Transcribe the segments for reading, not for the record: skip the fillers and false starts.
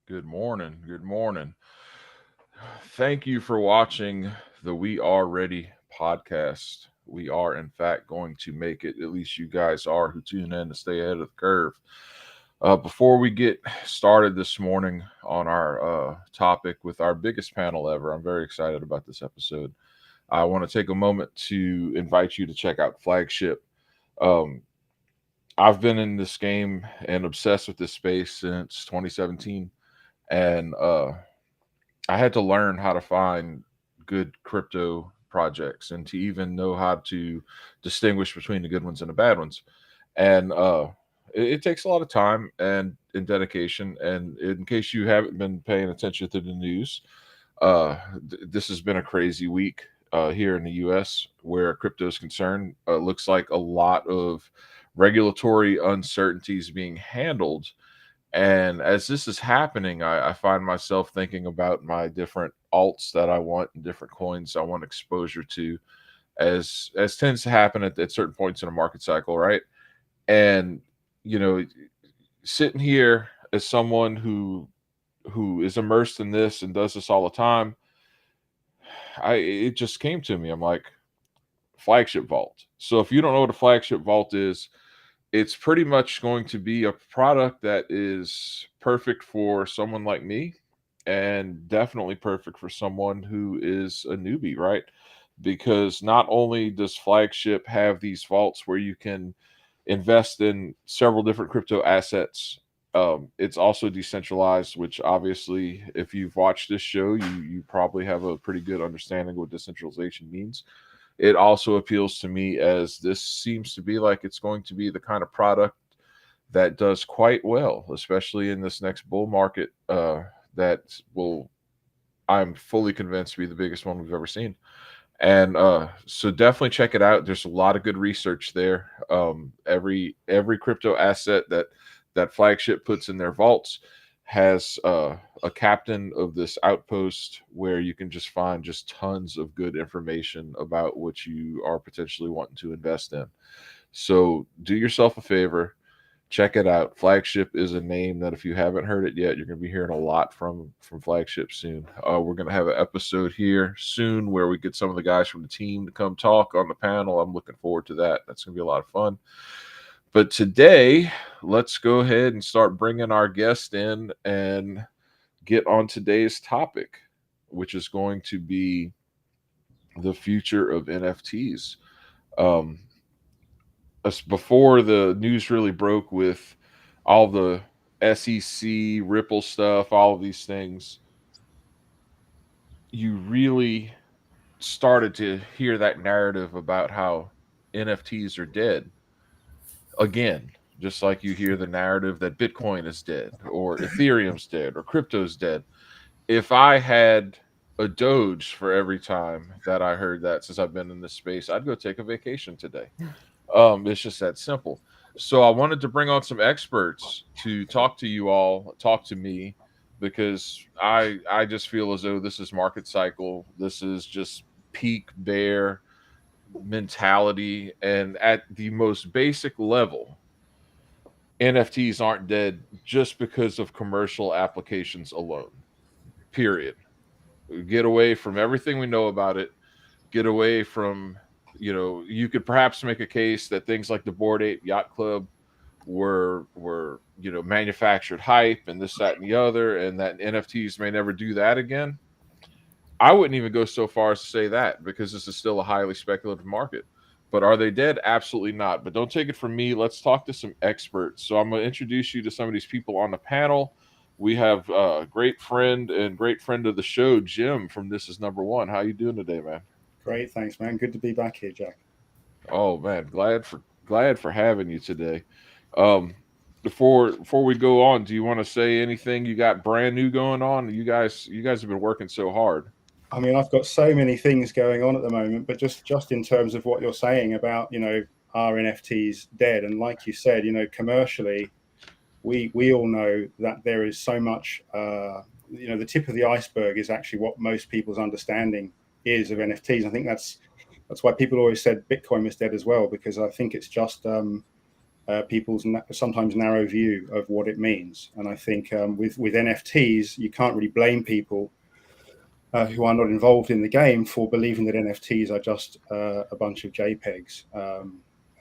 Good morning. Good morning. Thank you for watching the We Are Ready podcast. We are, in fact, going to make it. At least you guys are who tune in to stay ahead of the curve. Before we get started this morning on our topic with our biggest panel ever, I'm very excited about this episode. I want to take a moment to invite you to check out Flagship. Um, I've been in this game and obsessed with this space since 2017. And I had to learn how to find good crypto projects and to even know how to distinguish between the good ones and the bad ones. And it takes a lot of time and dedication. And in case you haven't been paying attention to the news, this has been a crazy week here in the U.S. where crypto is concerned. Looks like a lot of regulatory uncertainties being handled, and as this is happening, I find myself thinking about my different alts that I want and different coins I want exposure to, as tends to happen at certain points in a market cycle, right? And you know, sitting here as someone who is immersed in this and does this all the time, it just came to me. I'm like, Flagship Vault. So if you don't know what a Flagship Vault is, it's pretty much going to be a product that is perfect for someone like me and definitely perfect for someone who is a newbie, right? Because not only does Flagship have these vaults where you can invest in several different crypto assets, it's also decentralized, which obviously, if you've watched this show, you probably have a pretty good understanding what decentralization means. It also appeals to me as this seems to be like it's going to be the kind of product that does quite well, especially in this next bull market. That will, I'm fully convinced, be the biggest one we've ever seen. And so definitely check it out. There's a lot of good research there. Every crypto asset that Flagship puts in their vaults has a captain of this outpost where you can just find just tons of good information about what you are potentially wanting to invest in. So do yourself a favor, check it out. Flagship is a name that if you haven't heard it yet, you're going to be hearing a lot from Flagship soon. We're going to have an episode here soon where we get some of the guys from the team to come talk on the panel. I'm looking forward to that. That's going to be a lot of fun. But today, let's go ahead and start bringing our guest in and get on today's topic, which is going to be the future of NFTs. Um, Before the news really broke with all the SEC, Ripple stuff, all of these things, you really started to hear that narrative about how NFTs are dead again, just like you hear the narrative that Bitcoin is dead or Ethereum's dead or crypto's dead. If I had a Doge for every time that I heard that since I've been in this space, I'd go take a vacation today. It's just that simple. So I wanted to bring on some experts to talk to you all, talk to me, because I just feel as though this is market cycle. This is just peak bear mentality, and at the most basic level, NFTs aren't dead just because of commercial applications alone. Period. Get away from everything we know about it. Get away from, you could perhaps make a case that things like the Bored Ape Yacht Club were manufactured hype and this, that, and the other, and that NFTs may never do that again. I wouldn't even go so far as to say that because this is still a highly speculative market. But are they dead? Absolutely not. But don't take it from me. Let's talk to some experts. So I'm going to introduce you to some of these people on the panel. We have a great friend and great friend of the show, Jim from This Is Number One. How you doing today, man? Great, thanks, man. Good to be back here, Jack. Oh man, glad for having you today. Um, before we go on, do you want to say anything you got brand new going on? You guys have been working so hard. I mean, I've got so many things going on at the moment, but just in terms of what you're saying about, are NFTs dead? And like you said, commercially, we all know that there is so much. The tip of the iceberg is actually what most people's understanding is of NFTs. I think that's why people always said Bitcoin was dead as well, because I think it's just people's sometimes narrow view of what it means. And I think with NFTs, you can't really blame people who are not involved in the game for believing that NFTs are just a bunch of JPEGs.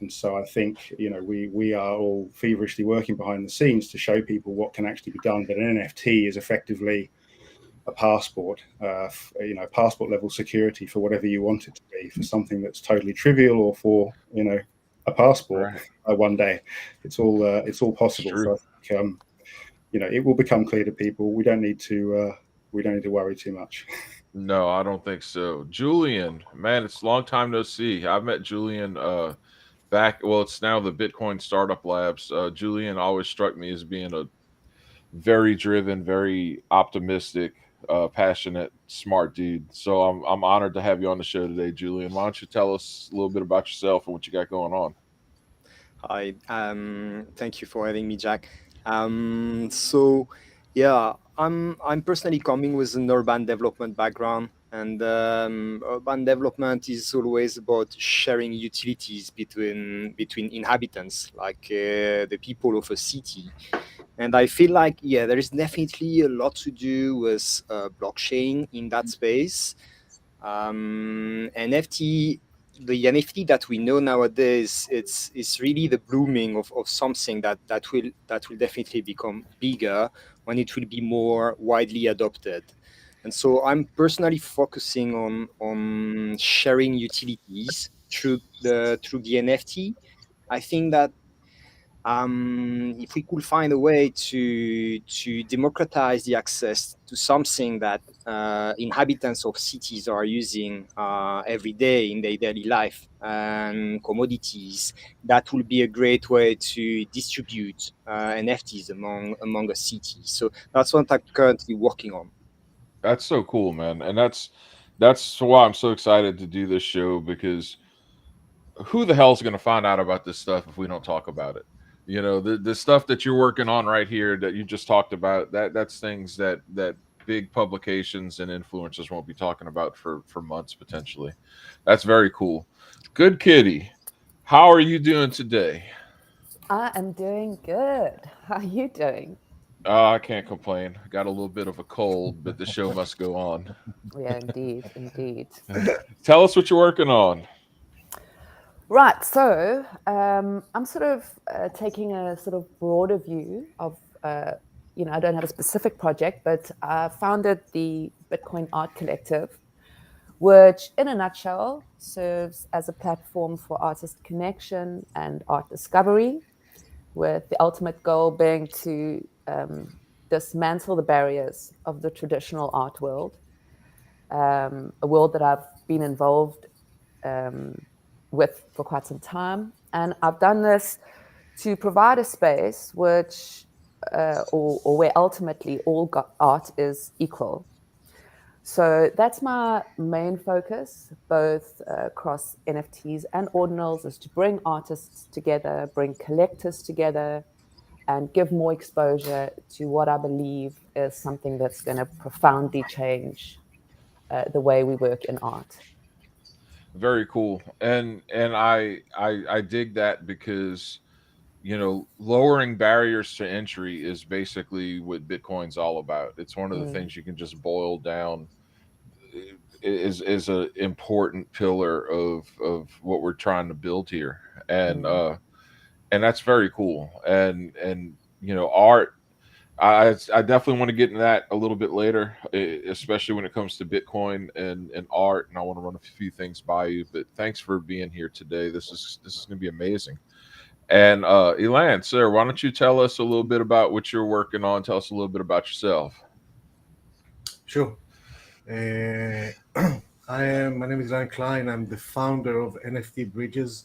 And so I think, we are all feverishly working behind the scenes to show people what can actually be done. But an NFT is effectively a passport, passport level security for whatever you want it to be, for something that's totally trivial, or for, a passport one day. It's all possible. So I think, it will become clear to people. We don't need to worry too much. No, I don't think so. Julian, man, it's a long time no see. I've met Julian back. Well, it's now the Bitcoin Startup Labs. Julian always struck me as being a very driven, very optimistic, passionate, smart dude. So I'm honored to have you on the show today, Julian. Why don't you tell us a little bit about yourself and what you got going on? Hi, thank you for having me, Jack. So, yeah, I'm personally coming with an urban development background, and urban development is always about sharing utilities between inhabitants, like the people of a city. And I feel like, yeah, there is definitely a lot to do with blockchain in that space. NFT, the NFT that we know nowadays, it's really the blooming of something that will definitely become bigger when it will be more widely adopted. And so I'm personally focusing on sharing utilities through the NFT. I think that if we could find a way to democratize the access to something that inhabitants of cities are using every day in their daily life, and commodities, that will be a great way to distribute NFTs among a city. So that's what I'm currently working on. That's so cool, man. And that's why I'm so excited to do this show, because who the hell's going to find out about this stuff if we don't talk about it? The stuff that you're working on right here that you just talked about, that's things that big publications and influencers won't be talking about for months potentially. That's very cool. Good kitty. How are you doing today? I am doing good. How are you doing? I can't complain. Got a little bit of a cold, but the show must go on. Yeah, indeed, indeed. Tell us what you're working on. Right, so I'm sort of taking a sort of broader view of, I don't have a specific project, but I founded the Bitcoin Art Collective, which in a nutshell serves as a platform for artist connection and art discovery, with the ultimate goal being to dismantle the barriers of the traditional art world, a world that I've been involved with for quite some time. And I've done this to provide a space which, or where ultimately all art is equal. So that's my main focus, both across NFTs and ordinals, is to bring artists together, bring collectors together, and give more exposure to what I believe is something that's going to profoundly change the way we work in art. Very cool. And I dig that, because lowering barriers to entry is basically what Bitcoin's all about. It's one of the things you can just boil down, is a important pillar of what we're trying to build here. And that's very cool. And art, I definitely want to get into that a little bit later, especially when it comes to Bitcoin and art. And I want to run a few things by you. But thanks for being here today. This is going to be amazing. And Elan, sir, why don't you tell us a little bit about what you're working on? Tell us a little bit about yourself. Sure. My name is Ryan Klein. I'm the founder of NFT Bridges.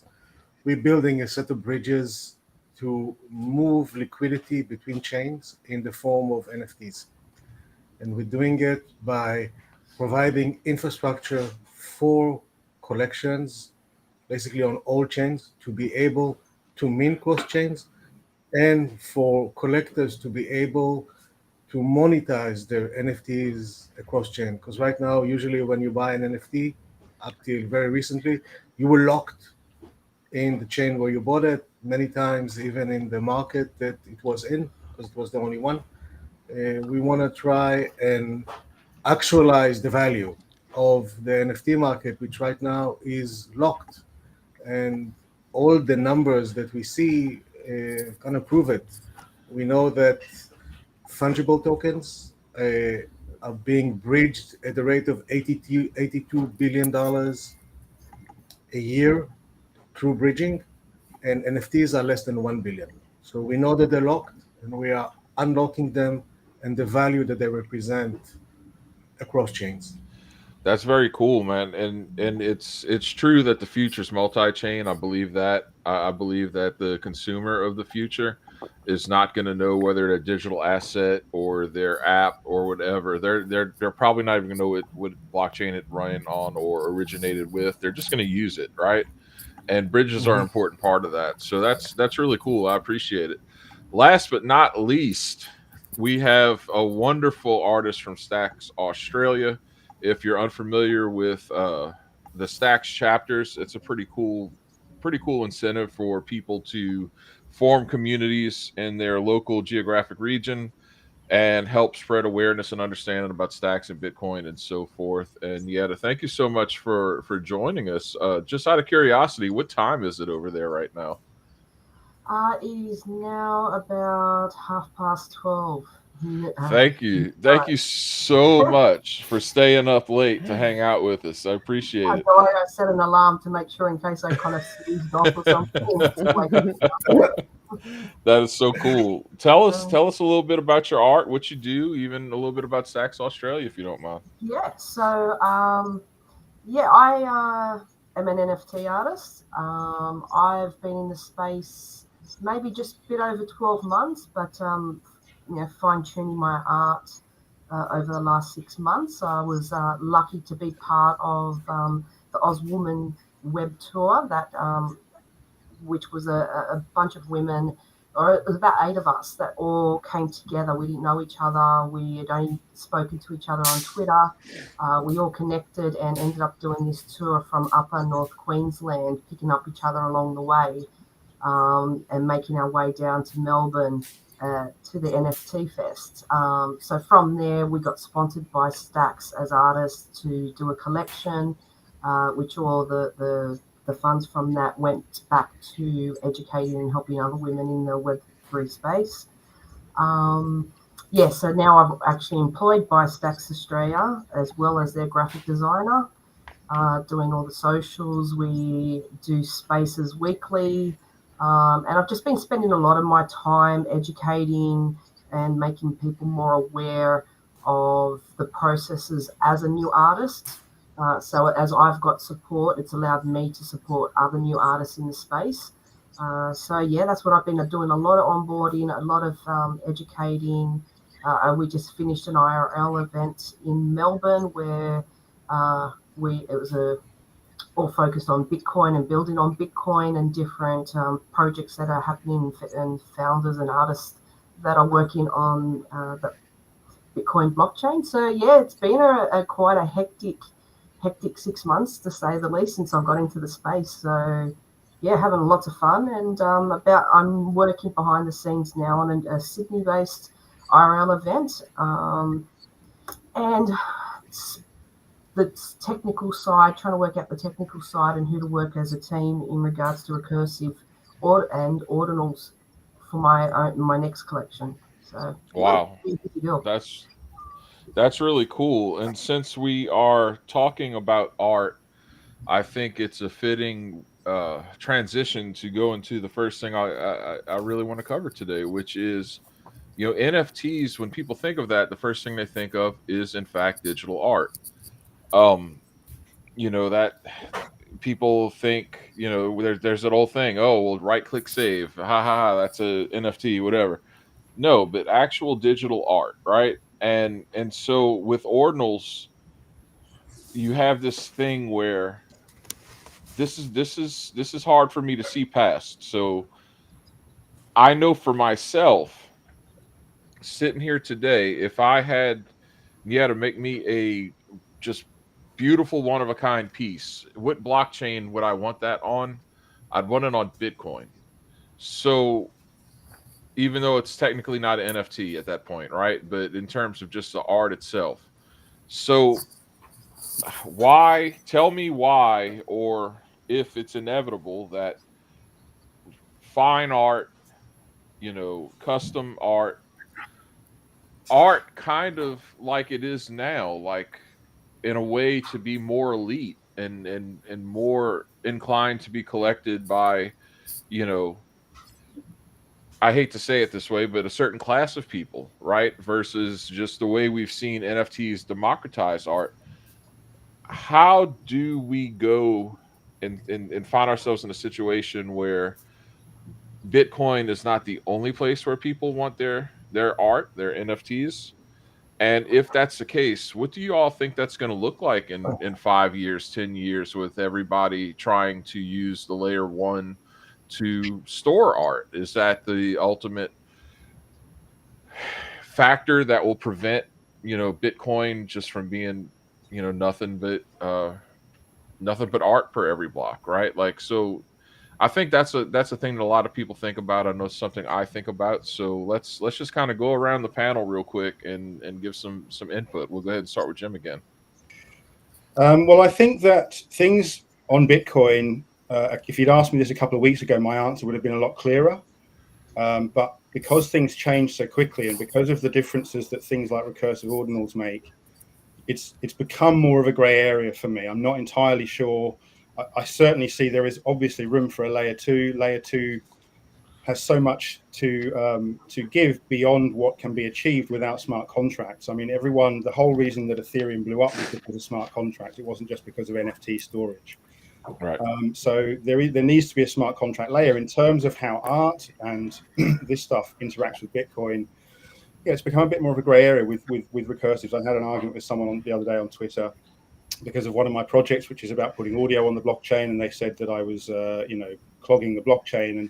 We're building a set of bridges to move liquidity between chains in the form of NFTs. And we're doing it by providing infrastructure for collections, basically on all chains, to be able to mint cross chains, and for collectors to be able to monetize their NFTs across chain. Because right now, usually when you buy an NFT, up till very recently, you were locked in the chain where you bought it. many times, even in the market that it was in, because it was the only one. We want to try and actualize the value of the NFT market, which right now is locked. And all the numbers that we see kind of prove it. We know that fungible tokens are being bridged at the rate of $82 billion a year through bridging, and NFTs are less than 1 billion. So we know that they're locked, and we are unlocking them and the value that they represent across chains. That's very cool, man. And it's true that the future's multi-chain. I believe that. I believe that the consumer of the future is not going to know whether their digital asset or their app or whatever. They're probably not even going to know what blockchain it ran on or originated with. They're just going to use it, right? And bridges are an important part of that. So that's really cool. I appreciate it. Last but not least, we have a wonderful artist from Stacks Australia. If you're unfamiliar with the Stacks chapters, it's a pretty cool incentive for people to form communities in their local geographic region and help spread awareness and understanding about stacks and Bitcoin and so forth. And Yetta, thank you so much for joining us. Just out of curiosity, what time is it over there right now? It is now about 12:30. Thank you so much for staying up late to hang out with us. I appreciate it. I set an alarm to make sure in case I kind of snoozed off or something. That is so cool. Tell us a little bit about your art, what you do, even a little bit about Stacks Australia, if you don't mind. Yeah. So I am an NFT artist. I've been in the space maybe just a bit over 12 months, but fine-tuning my art over the last 6 months. I was lucky to be part of the Woman web tour, that which was a bunch of women, or it was about 8 of us that all came together. We didn't know each other. We had only spoken to each other on Twitter. We all connected and ended up doing this tour from upper North Queensland, picking up each other along the way, and making our way down to Melbourne to the NFT Fest. So from there, we got sponsored by Stacks as artists to do a collection, which all the funds from that went back to educating and helping other women in the Web3 space. So now I'm actually employed by Stacks Australia as well as their graphic designer, doing all the socials. We do spaces weekly. And I've just been spending a lot of my time educating and making people more aware of the processes as a new artist. So as I've got support, it's allowed me to support other new artists in the space. That's what I've been doing, a lot of onboarding, a lot of educating. We just finished an IRL event in Melbourne where it was all focused on Bitcoin and building on Bitcoin and different projects that are happening and founders and artists that are working on the Bitcoin blockchain. So it's been quite a hectic 6 months, to say the least, since I've got into the space. So having lots of fun, and I'm working behind the scenes now on a Sydney-based IRL event, and the technical side, trying to work out the technical side and who to work as a team in regards to recursive and ordinals for my next collection. So wow, that's really cool. And since we are talking about art, I think it's a fitting transition to go into the first thing I really want to cover today, which is, NFTs. When people think of that, the first thing they think of is, in fact, digital art. That people think, there's that old thing. Oh, well, right click save. Ha ha ha. That's a NFT, whatever. No, but actual digital art, right? And so with ordinals, you have this thing where this is hard for me to see past. So I know for myself, sitting here today, if I had to make me a just beautiful one of a kind piece, what blockchain would I want that on? I'd want it on Bitcoin. So even though it's technically not an NFT at that point, right? But in terms of just the art itself. So why, tell me why, or if it's inevitable that fine art, custom art kind of like it is now, like in a way to be more elite and more inclined to be collected by, you know, I hate to say it this way, but a certain class of people, right? Versus just the way we've seen NFTs democratize art. How do we go and find ourselves in a situation where Bitcoin is not the only place where people want their art, their NFTs? And if that's the case, what do you all think that's going to look like in 5 years, 10 years, with everybody trying to use the layer one to store art? Is that the ultimate factor that will prevent, Bitcoin just from being, nothing but art per every block, right? Like, so I think that's a thing that a lot of people think about. I know it's something I think about. So let's just kind of go around the panel real quick and give some input. We'll go ahead and start with Jim again. Well, I think that things on Bitcoin, if you'd asked me this a couple of weeks ago, my answer would have been a lot clearer. But because things change so quickly, and because of the differences that things like recursive ordinals make, it's become more of a grey area for me. I'm not entirely sure. I certainly see there is obviously room for a layer two. Layer two has so much to give beyond what can be achieved without smart contracts. I mean, the whole reason that Ethereum blew up was because of smart contracts. It wasn't just because of NFT storage. Right. So there needs to be a smart contract layer. In terms of how art and this stuff interacts with Bitcoin, yeah, it's become a bit more of a grey area with recursives. I had an argument with someone the other day on Twitter because of one of my projects, which is about putting audio on the blockchain, and they said that I was, clogging the blockchain. And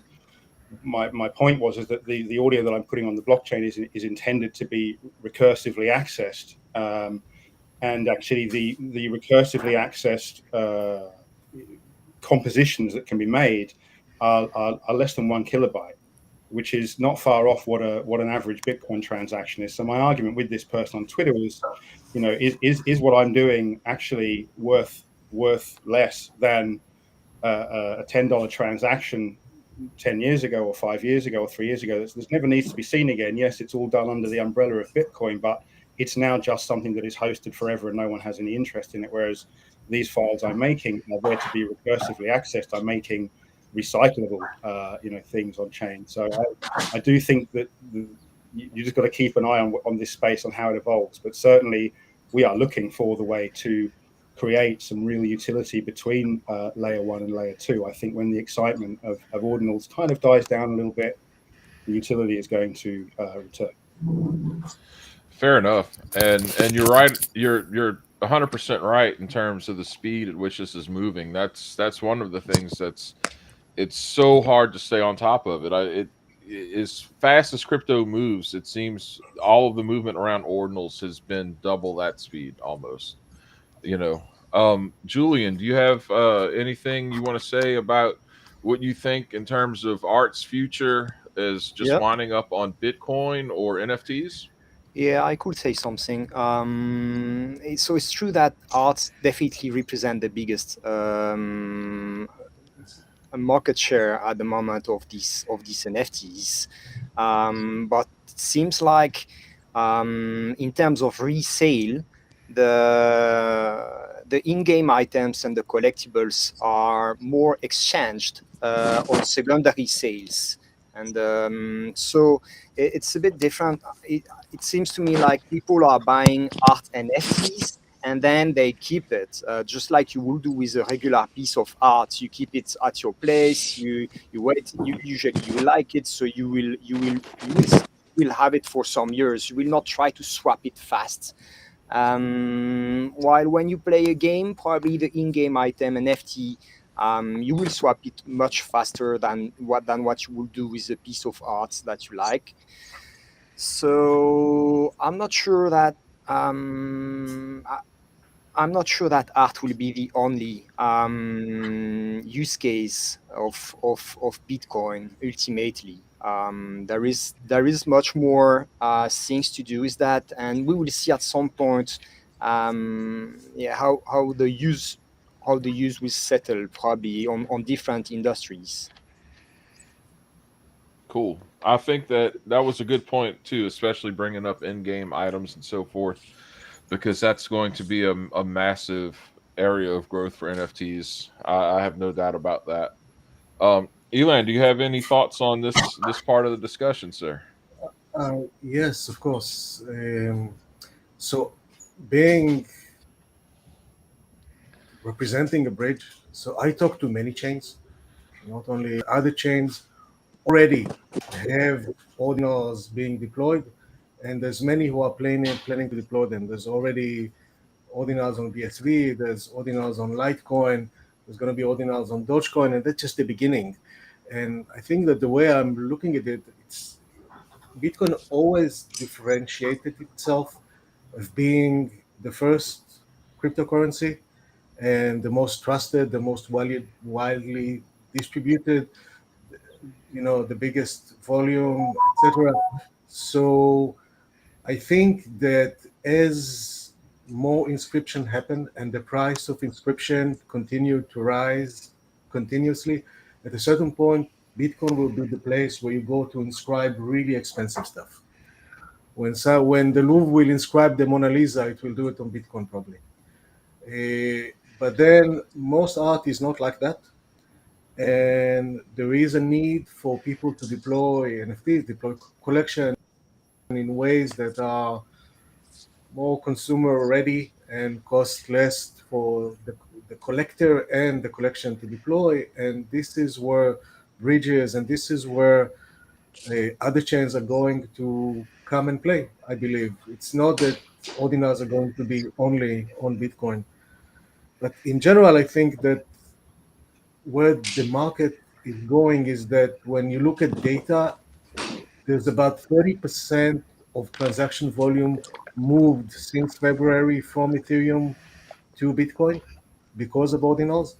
my point was that the audio that I'm putting on the blockchain is intended to be recursively accessed, and actually the recursively accessed compositions that can be made are less than 1 kilobyte, which is not far off what an average Bitcoin transaction is. So my argument with this person on Twitter was, is what I'm doing actually worth less than a $10 transaction 10 years ago or 5 years ago or 3 years ago? This never needs to be seen again. Yes, it's all done under the umbrella of Bitcoin, but it's now just something that is hosted forever and no one has any interest in it. Whereas these files I'm making are there to be recursively accessed. I'm making recyclable, things on chain. So I do think that you just got to keep an eye on this space, on how it evolves. But certainly we are looking for the way to create some real utility between layer one and layer two. I think when the excitement of ordinals kind of dies down a little bit, the utility is going to return. Fair enough. And you're right. You're 100% right in terms of the speed at which this is moving. That's one of the things it's so hard to stay on top of it. As fast as crypto moves, it seems all of the movement around ordinals has been double that speed almost. Julian, do you have anything you want to say about what you think in terms of art's future as just Yeah. winding up on Bitcoin or NFTs? Yeah, I could say something. So it's true that arts definitely represent the biggest market share at the moment of these NFTs, but it seems like in terms of resale, the in-game items and the collectibles are more exchanged on secondary sales, and so it's a bit different. It seems to me like people are buying art NFTs and then they keep it, just like you would do with a regular piece of art. You keep it at your place. You wait. Usually you like it, so you will have it for some years. You will not try to swap it fast. While when you play a game, probably the in-game item NFT, you will swap it much faster than what you will do with a piece of art that you like. So I'm not sure that I'm not sure that art will be the only use case of Bitcoin ultimately. There is much more things to do with that, and we will see at some point how the use will settle probably on different industries. Cool. I think that was a good point too, especially bringing up in-game items and so forth, because that's going to be a massive area of growth for NFTs. I have no doubt about that. Elan, do you have any thoughts on this part of the discussion, sir? Yes, of course. So, being representing a bridge, so I talk to many chains, not only other chains already have ordinals being deployed, and there's many who are planning to deploy them. There's already ordinals on BSV, there's ordinals on Litecoin, there's going to be ordinals on Dogecoin, and that's just the beginning. And I think that the way I'm looking at it, it's Bitcoin always differentiated itself of being the first cryptocurrency and the most trusted, the most widely distributed, the biggest volume, etc. So I think that as more inscription happen and the price of inscription continue to rise continuously, at a certain point, Bitcoin will be the place where you go to inscribe really expensive stuff. When the Louvre will inscribe the Mona Lisa, it will do it on Bitcoin probably. But then most art is not like that. And there is a need for people to deploy NFTs, deploy collection in ways that are more consumer ready and cost less for the collector and the collection to deploy. And this is where bridges and this is where other chains are going to come and play, I believe. It's not that ordinals are going to be only on Bitcoin. But in general, I think that where the market is going is that when you look at data, there's about 30% of transaction volume moved since February from Ethereum to Bitcoin because of ordinals,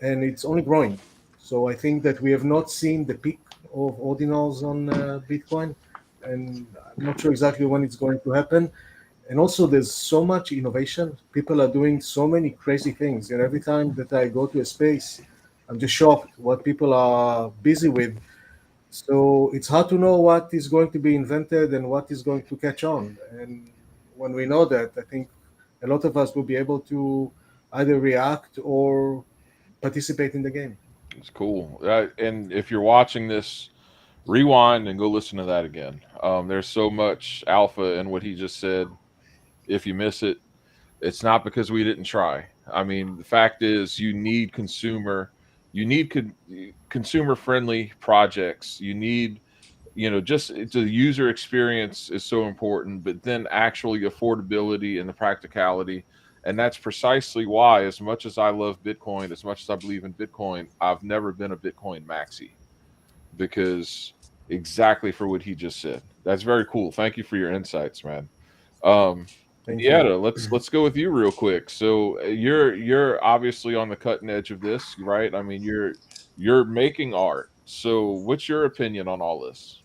and it's only growing. So I think that we have not seen the peak of ordinals on Bitcoin, and I'm not sure exactly when it's going to happen. And also, there's so much innovation. People are doing so many crazy things, and every time that I go to a space, I'm just shocked what people are busy with. So it's hard to know what is going to be invented and what is going to catch on. And when we know that, I think a lot of us will be able to either react or participate in the game. It's cool. And if you're watching this, rewind and go listen to that again. There's so much alpha in what he just said. If you miss it, it's not because we didn't try. I mean, the fact is, you need consumer friendly projects. You need, just the user experience is so important, but then actually affordability and the practicality. And that's precisely why, as much as I love Bitcoin, as much as I believe in Bitcoin, I've never been a Bitcoin maxi, because exactly for what he just said. That's very cool. Thank you for your insights, man. Thank you. Nieta, let's go with you real quick. So you're obviously on the cutting edge of this, right? I mean, you're making art. So what's your opinion on all this?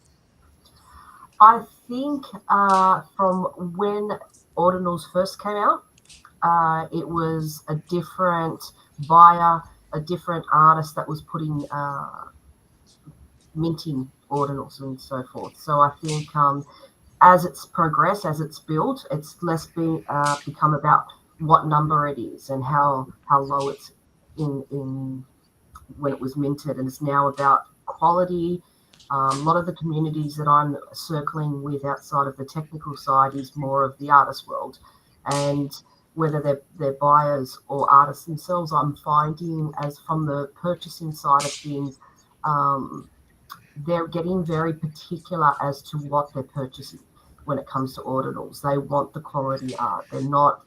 I think from when ordinals first came out, it was a different buyer, a different artist that was putting minting ordinals and so forth. So I think as it's progressed, as it's built, it's less become about what number it is and how low it's in when it was minted, and it's now about quality. A lot of the communities that I'm circling with outside of the technical side is more of the artist world, and whether they're buyers or artists themselves, I'm finding as from the purchasing side of things, they're getting very particular as to what they're purchasing when it comes to ordinals. They want the quality art. They're not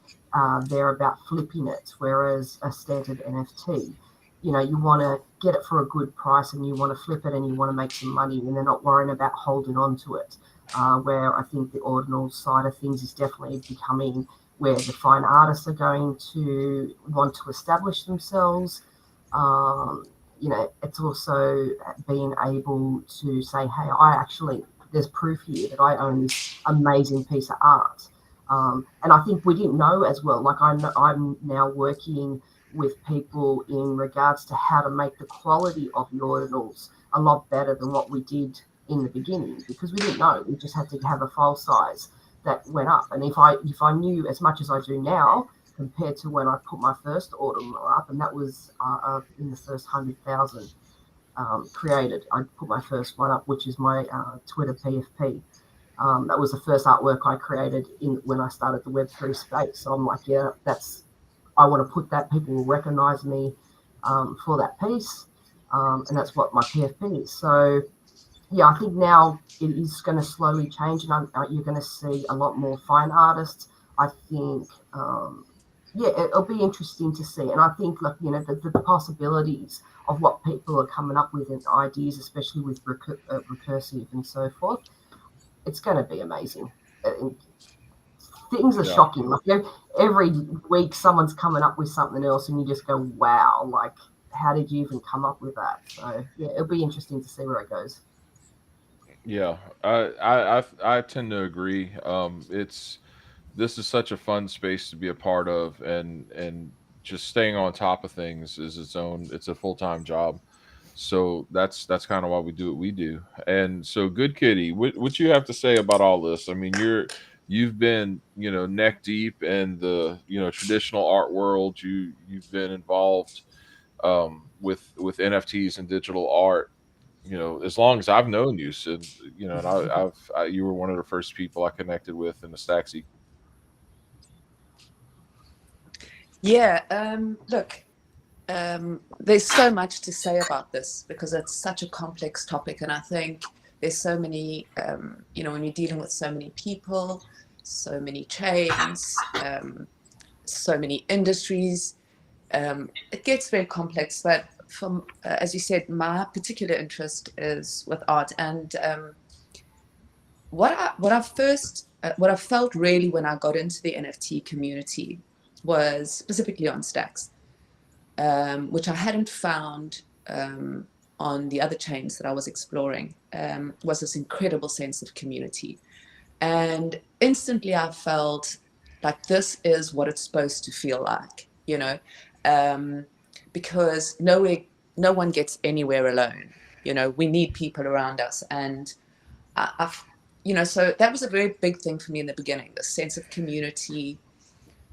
there about flipping it, whereas a standard NFT, you want to get it for a good price and you want to flip it and you want to make some money, and they're not worrying about holding on to it. Where I think the ordinal side of things is definitely becoming where the fine artists are going to want to establish themselves. It's also being able to say, hey, there's proof here that I own this amazing piece of art. And I think we didn't know as well. Like I'm now working with people in regards to how to make the quality of the ordinals a lot better than what we did in the beginning, because we didn't know. We just had to have a file size that went up. And if I knew as much as I do now, compared to when I put my first ordinal up, and that was in the first 100,000 created. I put my first one up, which is my Twitter PFP. That was the first artwork I created when I started the Web3 space. So I'm like, yeah, I want to put that. People will recognize me for that piece. And that's what my PFP is. So, yeah, I think now it is going to slowly change, and you're going to see a lot more fine artists. I think, it'll be interesting to see. And I think, the possibilities of what people are coming up with and ideas, especially with recursive and so forth, it's going to be amazing. Things are shocking. Like every week, someone's coming up with something else, and you just go, "Wow! Like, how did you even come up with that?" So yeah, it'll be interesting to see where it goes. Yeah, I tend to agree. This is such a fun space to be a part of, and just staying on top of things is it's a full-time job. So that's kind of why we do what we do. And so, Good Kitty, what you have to say about all this? I mean, you've been neck deep in the traditional art world. You've been involved with NFTs and digital art, as long as I've known you. So, and you were one of the first people I connected with in the Stacks. Yeah, look, there's so much to say about this because it's such a complex topic, and I think there's so many, when you're dealing with so many people, so many chains, so many industries, it gets very complex. But from, as you said, my particular interest is with art, and what I felt really when I got into the NFT community was specifically on Stacks, which I hadn't found on the other chains that I was exploring, was this incredible sense of community. And instantly I felt like this is what it's supposed to feel like, because no one gets anywhere alone. We need people around us. And so that was a very big thing for me in the beginning, the sense of community.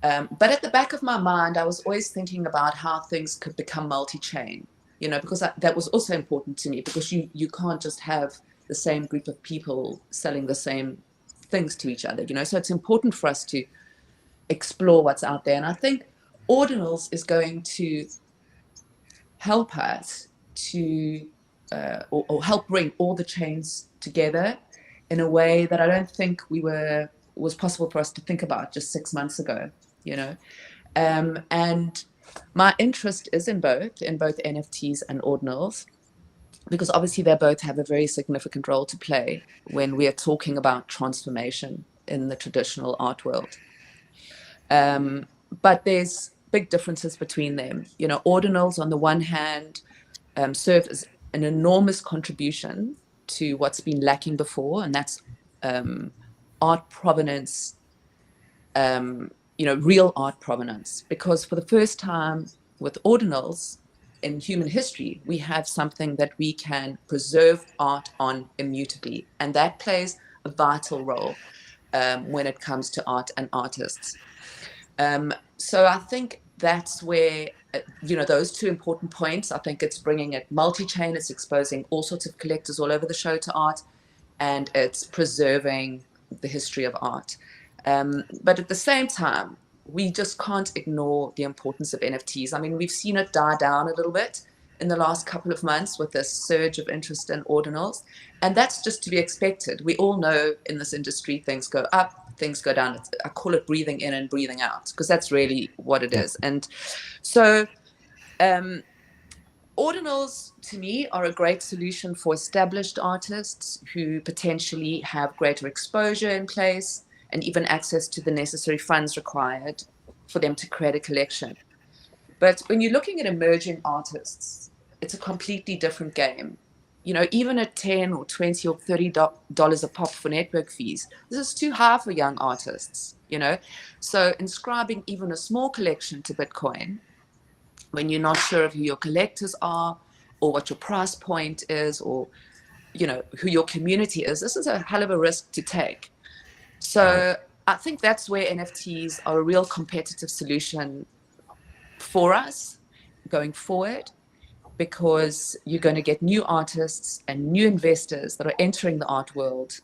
But at the back of my mind, I was always thinking about how things could become multi-chain, because that was also important to me, because you can't just have the same group of people selling the same things to each other, so it's important for us to explore what's out there. And I think Ordinals is going to help us to, or help bring all the chains together in a way that I don't think was possible for us to think about just 6 months ago, and my interest is in both NFTs and Ordinals, because obviously they both have a very significant role to play when we are talking about transformation in the traditional art world. But there's big differences between them. Ordinals on the one hand serve as an enormous contribution to what's been lacking before, and that's art provenance, real art provenance, because for the first time with Ordinals in human history, we have something that we can preserve art on immutably, and that plays a vital role when it comes to art and artists. So I think that's where, those two important points, I think it's bringing it multi-chain, it's exposing all sorts of collectors all over the show to art, and it's preserving the history of art. But at the same time, we just can't ignore the importance of NFTs. I mean, we've seen it die down a little bit in the last couple of months with this surge of interest in Ordinals, and that's just to be expected. We all know in this industry, things go up, things go down. I call it breathing in and breathing out, because that's really what it is. And so Ordinals, to me, are a great solution for established artists who potentially have greater exposure in place, and even access to the necessary funds required for them to create a collection. But when you're looking at emerging artists, it's a completely different game. You know, even at $10 or $20 or $30 a pop for network fees, this is too high for young artists, you know. So inscribing even a small collection to Bitcoin, when you're not sure of who your collectors are or what your price point is, or, you know, who your community is, this is a hell of a risk to take. So I think that's where NFTs are a real competitive solution for us going forward, because you're going to get new artists and new investors that are entering the art world,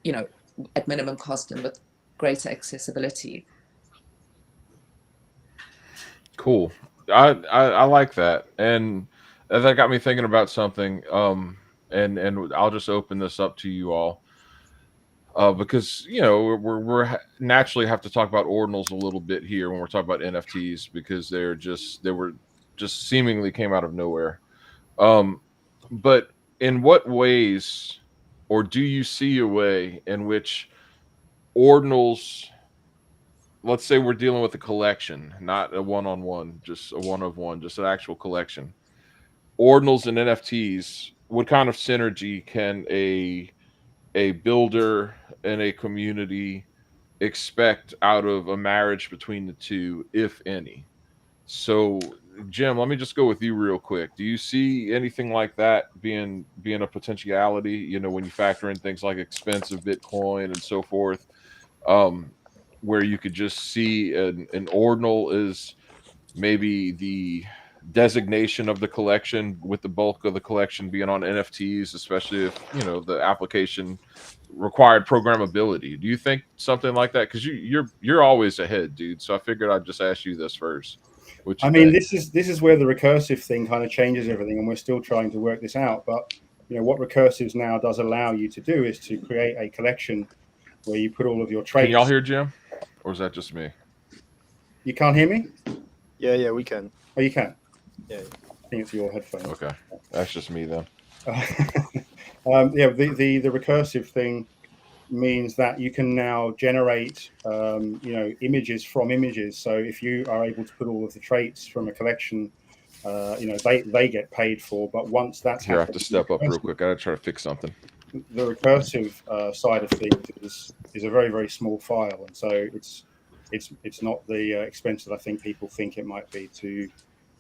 you know, at minimum cost and with greater accessibility. Cool. I like that, and that got me thinking about something. And I'll just open this up to you all, because you know we're naturally have to talk about ordinals a little bit here when we're talking about NFTs, because they were just seemingly came out of nowhere. But in what ways, or do you see a way in which ordinals, let's say we're dealing with a collection, not a one-on-one, just a one-of-one, just an actual collection, ordinals and NFTs, what kind of synergy can a builder and a community expect out of a marriage between the two, if any? So, Jim, let me just go with you real quick. Do you see anything like that being a potentiality? You know, when you factor in things like expensive Bitcoin and so forth, where you could just see an ordinal is maybe the designation of the collection, with the bulk of the collection being on NFTs, especially if, you know, the application required programmability. Do you think something like that? Because you're always ahead, dude. So I figured I'd just ask you this first. I mean, this is where the recursive thing kind of changes everything, and we're still trying to work this out. But you know, what recursives now does allow you to do is to create a collection where you put all of your traits. Can y'all hear Jim, or is that just me? You can't hear me? Yeah, we can. Oh, you can. Yeah. I think it's your headphones. Okay, that's just me then. Yeah, the recursive thing means that you can now generate you know, images from images. So if you are able to put all of the traits from a collection, you know, they get paid for. But once that's here, I have to step up real quick. I gotta try to fix something. The recursive side of things is a very, very small file, and so it's not the expense that I think people think it might be to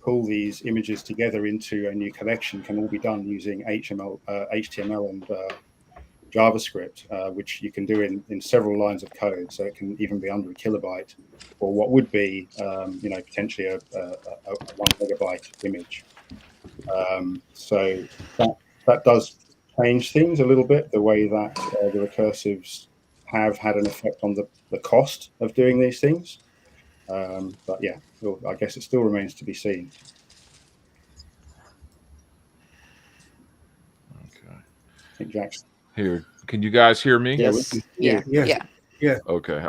pull these images together into a new collection. Can all be done using HTML and JavaScript, which you can do in several lines of code. So it can even be under a kilobyte, or what would be, you know, potentially a 1 megabyte image. So that does change things a little bit, the way that the recursives have had an effect on the cost of doing these things. But yeah, I guess it still remains to be seen. Okay. I think Jack's here. Can you guys hear me? Yes. Yeah. Okay.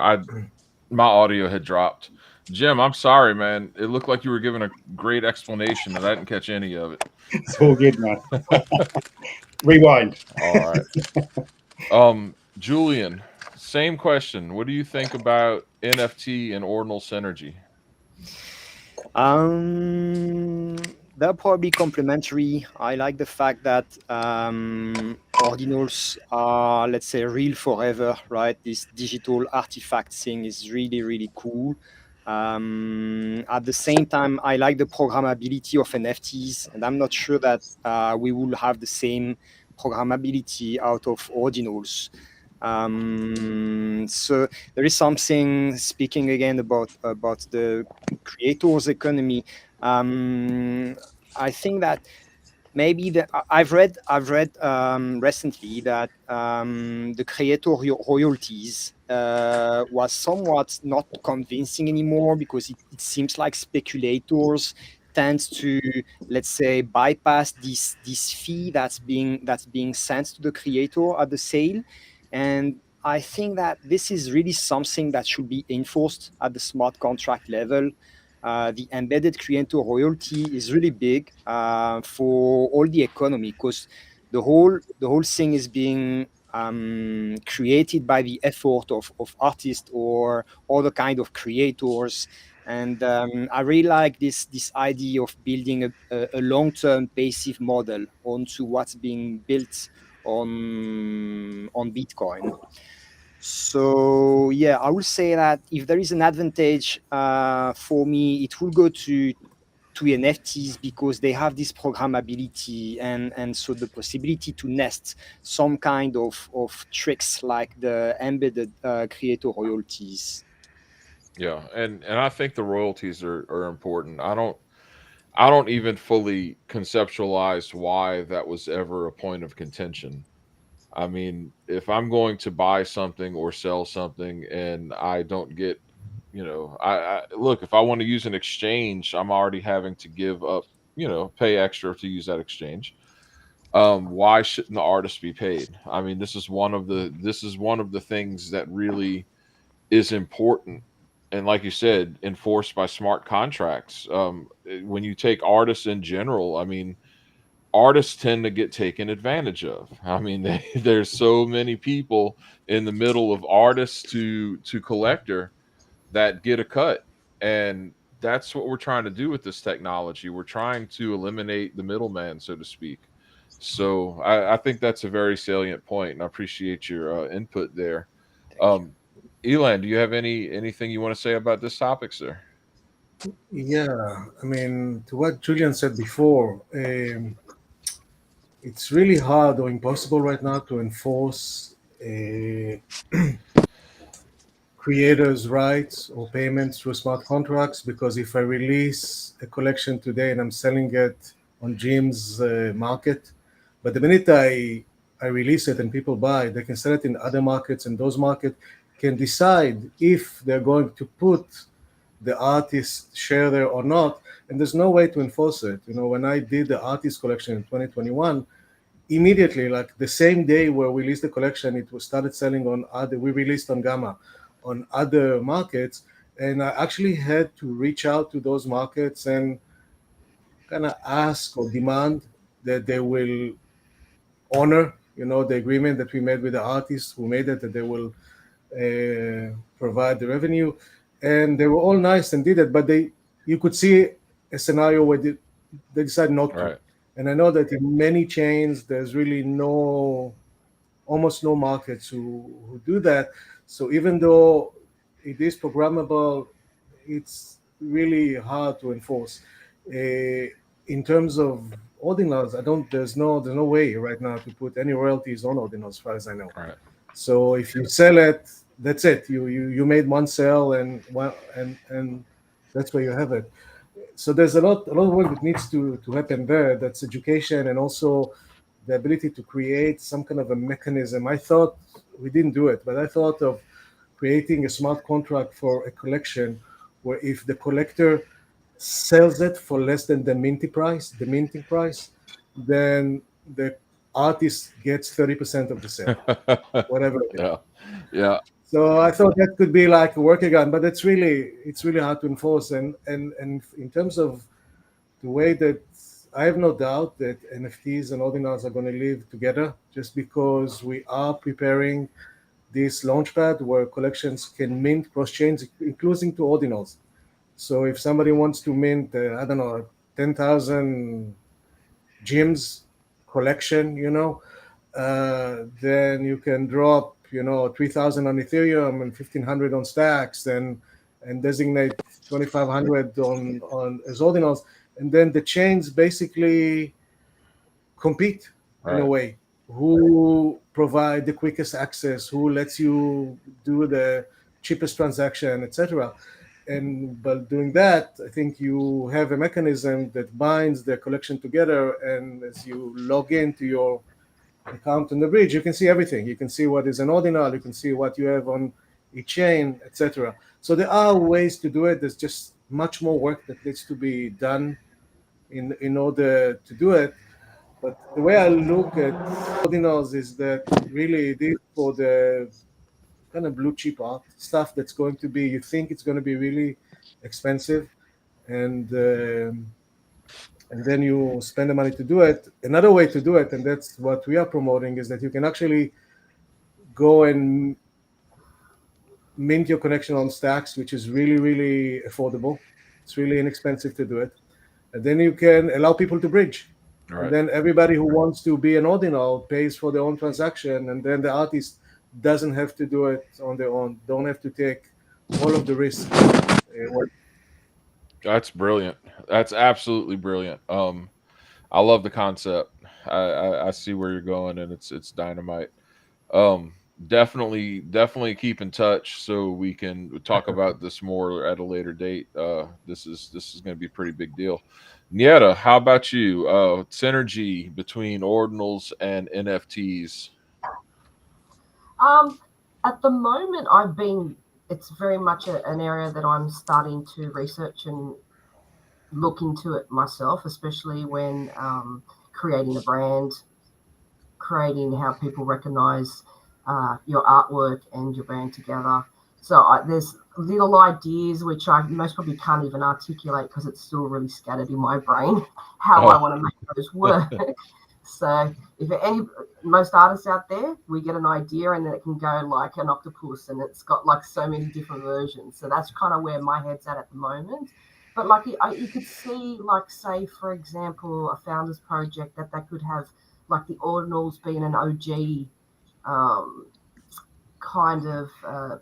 My audio had dropped. Jim, I'm sorry, man. It looked like you were giving a great explanation, and I didn't catch any of it. It's all good, man. Rewind. All right. Julian, same question. What do you think about NFT and ordinal synergy? They're probably complementary. I like the fact that ordinals are, let's say, real forever, right? This digital artifact thing is really, really cool. At the same time, I like the programmability of NFTs, and I'm not sure that we will have the same programmability out of ordinals. So there is something, speaking again about the creators economy. I think that maybe I've read recently that the creator royalties was somewhat not convincing anymore, because it seems like speculators tend to, let's say, bypass this fee that's being sent to the creator at the sale. And I think that this is really something that should be enforced at the smart contract level. The embedded creator royalty is really big for all the economy, because the whole thing is being created by the effort of artists or other kind of creators. And I really like this idea of building a long-term passive model onto what's being built on Bitcoin. So yeah, I would say that if there is an advantage for me, it will go to NFTs because they have this programmability and so the possibility to nest some kind of tricks like the embedded creator royalties. Yeah, and I think the royalties are important. I don't even fully conceptualize why that was ever a point of contention. I mean, if I'm going to buy something or sell something and I don't get, I look, if I want to use an exchange, I'm already having to give up, pay extra to use that exchange. Why shouldn't the artist be paid? I mean, this is one of the things that really is important, and like you said, enforced by smart contracts. When you take artists in general, I mean, artists tend to get taken advantage of. I mean, there's so many people in the middle of artists to collector that get a cut, and that's what we're trying to do with this technology. We're trying to eliminate the middleman, so to speak. So I think that's a very salient point, and I appreciate your input there. Elan, do you have anything you want to say about this topic, sir? Yeah, I mean, to what Julian said before, it's really hard or impossible right now to enforce creators' rights or payments through smart contracts, because if I release a collection today and I'm selling it on Jim's market, but the minute I release it and people buy, they can sell it in other markets, and those markets can decide if they're going to put the artist share there or not, and there's no way to enforce it. You know, when I did the artist collection in 2021, immediately, like the same day where we released the collection, it was started selling on other. We released on Gamma, on other markets, and I actually had to reach out to those markets and kind of ask or demand that they will honor, you know, the agreement that we made with the artists who made it, that they will provide the revenue, and they were all nice and did it, but you could see a scenario where they decided not to. Right. And I know that in many chains, there's really almost no markets who do that. So even though it is programmable, it's really hard to enforce. In terms of ordinals, there's no way right now to put any royalties on ordinals, as far as I know. Right. So if you sell it, that's it. You made one sale and that's where you have it. So there's a lot of work that needs to happen there. That's education and also the ability to create some kind of a mechanism. I thought we didn't do it, but I thought of creating a smart contract for a collection where if the collector sells it for less than the minting price, then the artist gets 30% of the sale, whatever it is. Yeah. So I thought that could be like a workaround, but it's really hard to enforce. And in terms of the way that I have no doubt that NFTs and ordinals are going to live together, just because we are preparing this launchpad where collections can mint cross chains, including to ordinals. So if somebody wants to mint, 10,000 gems collection, then you can drop 3,000 on Ethereum and 1,500 on Stacks, and designate 2,500 on as ordinals, and then the chains basically compete in a way. Who provide the quickest access? Who lets you do the cheapest transaction, etc. And by doing that, I think you have a mechanism that binds the collection together, and as you log into your account on the bridge, you can see everything. You can see what is an ordinal, you can see what you have on each chain, etc. So there are ways to do it. There's just much more work that needs to be done in order to do it. But the way I look at ordinals is that really it is for the kind of blue chip art stuff that's going to be, you think it's going to be really expensive, and then you spend the money to do it. Another way to do it, and that's what we are promoting, is that you can actually go and mint your connection on Stacks, which is really, really affordable. It's really inexpensive to do it. And then you can allow people to bridge. Right. And then everybody who wants to be an ordinal pays for their own transaction. And then the artist doesn't have to do it on their own, don't have to take all of the risk. That's brilliant. That's absolutely brilliant. I love the concept. I see where you're going, and it's dynamite. Definitely keep in touch so we can talk about this more at a later date. This is going to be a pretty big deal. Nieta, how about you? Synergy between ordinals and NFTs. At the moment, it's very much an area that I'm starting to research and look into it myself, especially when creating a brand, creating how people recognize your artwork and your brand together. So there's little ideas which I most probably can't even articulate because it's still really scattered in my brain how I want to make those work. So if most artists out there, we get an idea and then it can go like an octopus and it's got like so many different versions. So that's kind of where my head's at the moment. But like you could see, like, say, for example, a founders project that could have like the ordinals being an OG kind of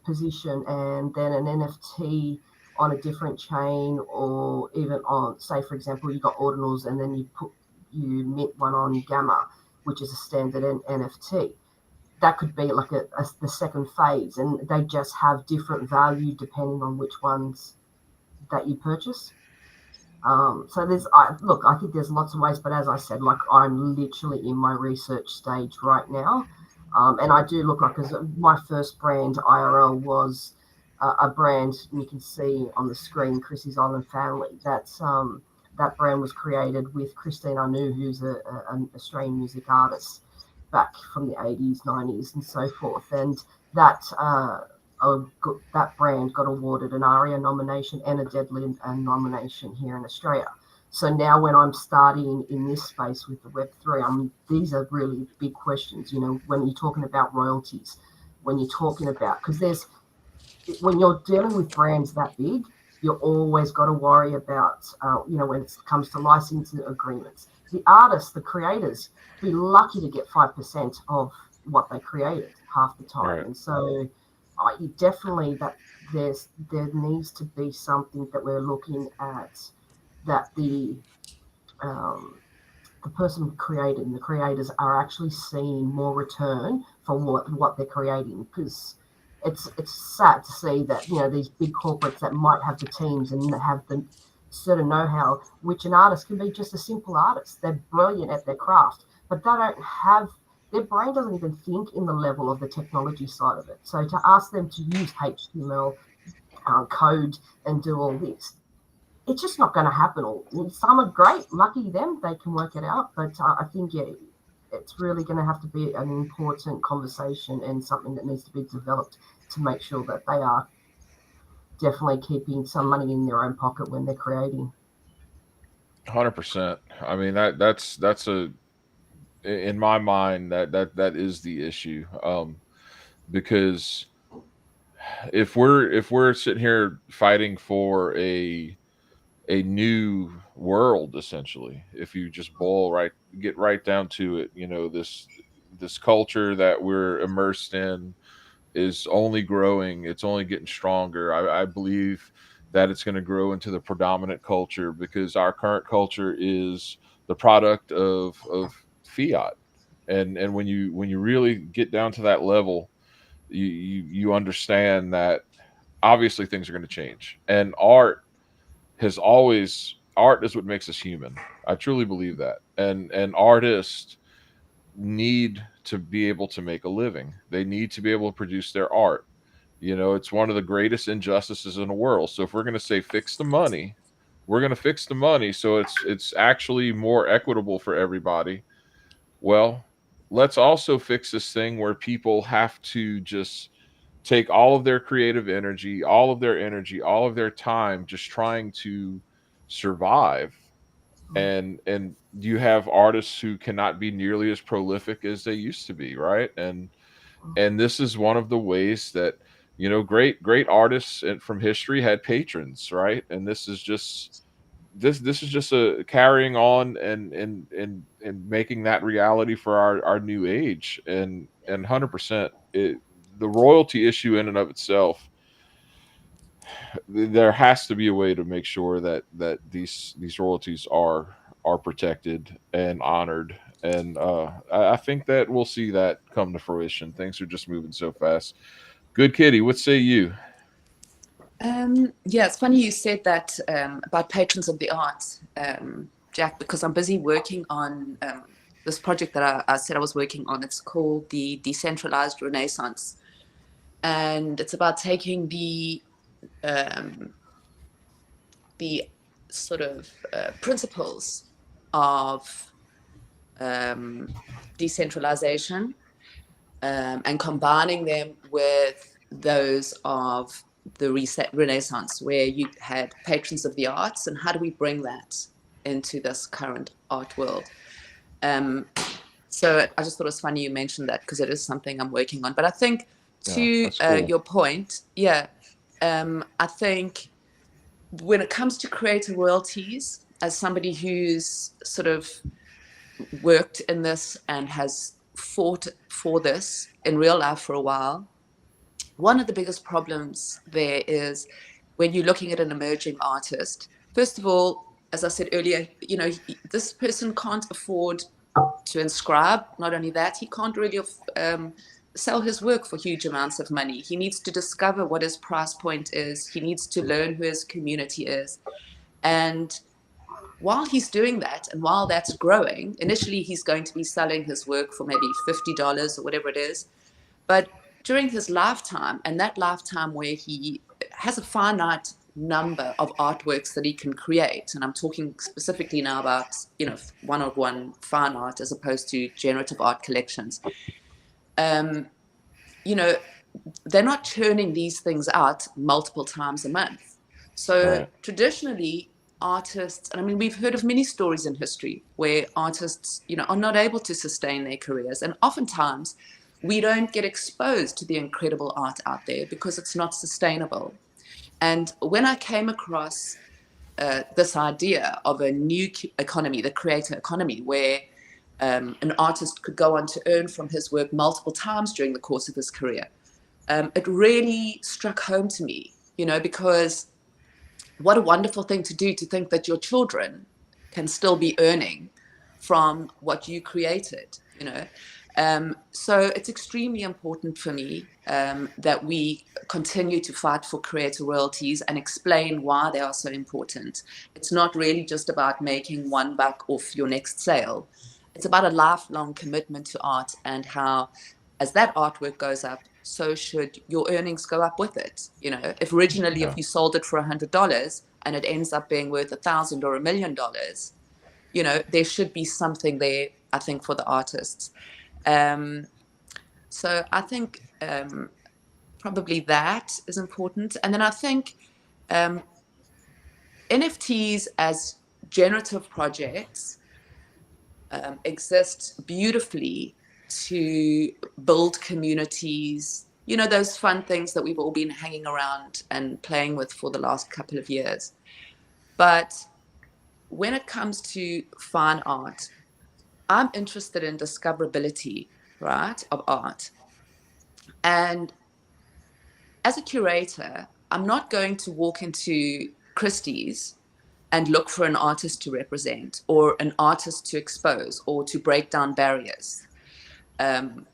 position, and then an NFT on a different chain, or even on, say, for example, you got ordinals and then you mint one on Gamma, which is a standard NFT. That could be like the second phase, and they just have different value depending on which ones that you purchase. So I think there's lots of ways, but as I said, like, I'm literally in my research stage right now. And I do look like, because my first brand IRL was a brand, and you can see on the screen, Chrissy's Island Family. That brand was created with Christine Anu, who's an Australian music artist back from the 80s, 90s, and so forth. And that brand got awarded an ARIA nomination and a Deadly nomination here in Australia. So now when I'm starting in this space with the Web3, these are really big questions, when you're talking about royalties, when you're talking about, because when you're dealing with brands that big, you're always got to worry about, when it comes to licensing agreements. The artists, the creators, be lucky to get 5% of what they created half the time. Right. And so definitely there needs to be something that we're looking at, that the person who created and the creators are actually seeing more return for what they're creating, because it's sad to see that these big corporates that might have the teams and have the certain know-how, which an artist can be just a simple artist. They're brilliant at their craft, but they don't have, their brain doesn't even think in the level of the technology side of it. So to ask them to use HTML code and do all this, it's just not going to happen. Some are great, lucky them, they can work it out. But I think it's really going to have to be an important conversation and something that needs to be developed to make sure that they are definitely keeping some money in their own pocket when they're creating. 100%. I mean, that's in my mind, that is the issue. Because if we're sitting here fighting for a new world, essentially, if you just get right down to it, this culture that we're immersed in is only growing. It's only getting stronger. I believe that it's going to grow into the predominant culture, because our current culture is the product of fiat. And when you really get down to that level, you understand that obviously things are going to change. And art is what makes us human. I truly believe that. And artists need to be able to make a living. They need to be able to produce their art. It's one of the greatest injustices in the world. So if we're going to say fix the money, we're going to fix the money so it's actually more equitable for everybody. Well, let's also fix this thing where people have to just take all of their creative energy, all of their time, just trying to survive. And you have artists who cannot be nearly as prolific as they used to be, right? And And this is one of the ways that, you know, great artists from history had patrons, right? And this is just a carrying on and making that reality for our new age. And 100%, the royalty issue in and of itself, there has to be a way to make sure that these royalties are protected and honored. And I think that we'll see that come to fruition. Things are just moving so fast. Good Kitty, what say you? Yeah, it's funny you said that about patrons of the arts, Jack, because I'm busy working on this project that I said I was working on. It's called the Decentralized Renaissance, and it's about taking the sort of principles of decentralization and combining them with those of the Renaissance, where you had patrons of the arts, and how do we bring that into this current art world? So I just thought it was funny you mentioned that, because it is something I'm working on. But I think to cool. Your point, I think when it comes to creator royalties, as somebody who's sort of worked in this and has fought for this in real life for a while, one of the biggest problems there is when you're looking at an emerging artist. First of all, as I said earlier, you know, this person can't afford to inscribe. Not only that, he can't really sell his work for huge amounts of money. He needs to discover what his price point is. He needs to learn who his community is. And while he's doing that, and while that's growing, initially he's going to be selling his work for maybe $50 or whatever it is. But during his lifetime, and that lifetime where he has a finite number of artworks that he can create, and I'm talking specifically now about, you know, one-on-one fine art as opposed to generative art collections, you know, they're not churning these things out multiple times a month. So traditionally, artists, and I mean, we've heard of many stories in history where artists, you know, are not able to sustain their careers, and oftentimes we don't get exposed to the incredible art out there because it's not sustainable. And when I came across this idea of a new economy, the creator economy, where an artist could go on to earn from his work multiple times during the course of his career, it really struck home to me, you know, because what a wonderful thing to do, to think that your children can still be earning from what you created, you know. So it's extremely important for me that we continue to fight for creator royalties and explain why they are so important. It's not really just about making $1 off your next sale. It's about a lifelong commitment to art, and how, as that artwork goes up, so should your earnings go up with it. You know, if originally if you sold it for $100 and it ends up being worth $1,000 or $1 million, you know, there should be something there, I think, for the artists. So I think probably that is important. And then I think NFTs as generative projects exist beautifully to build communities, you know, those fun things that we've all been hanging around and playing with for the last couple of years. But when it comes to fine art, I'm interested in discoverability, right, of art. And as a curator, I'm not going to walk into Christie's and look for an artist to represent, or an artist to expose, or to break down barriers. And